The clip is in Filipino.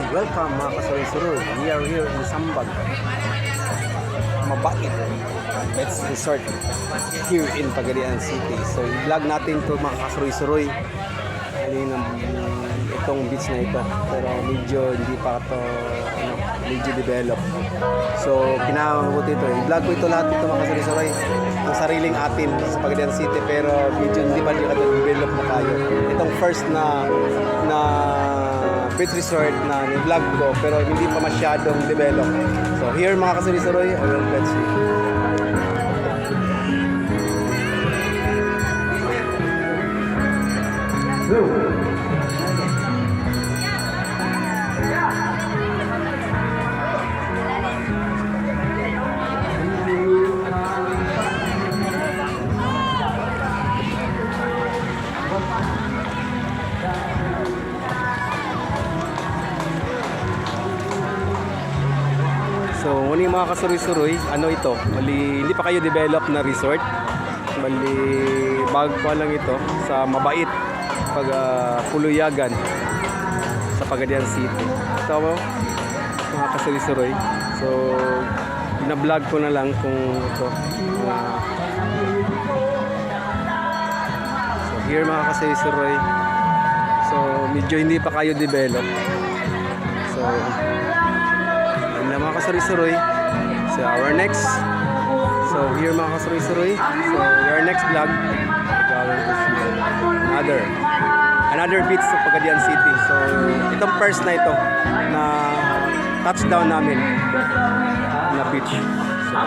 Welcome mga kasuroy-suroy. We are here in Sambag. Mabait. Let's resort here in Pagadian City. So i-vlog natin to mga kasuroy-suroy. Itong beach na ito. Pero medyo hindi pa ito medyo develop. So pinamabuti ito. I-vlog ko ito lahat ito mga kasuroy-suroy. Ang sariling atin sa Pagadian City. Pero medyo hindi pa ito develop na tayo. Itong first na beach resort na ni-vlog ko pero hindi pa masyadong develop. So here mga kasuroy-suroy, I will fetch you. So, muna yung mga kasuroy-suroy, ano ito? Mali, hindi pa kayo develop na resort. Mali, bago pa lang ito sa mabait pag Puluyagan sa Pagadian City. So, mga kasuroy-suroy. So, bina-vlog ko na lang kung ito. So, here mga kasuroy-suroy. So, medyo hindi pa kayo develop. So, mga kasuroy-suroy. So our next, so here mga kasuroy-suroy. So our next vlog, going to see another beach sa Pagadian City. So itong first na ito na touchdown namin na beach. So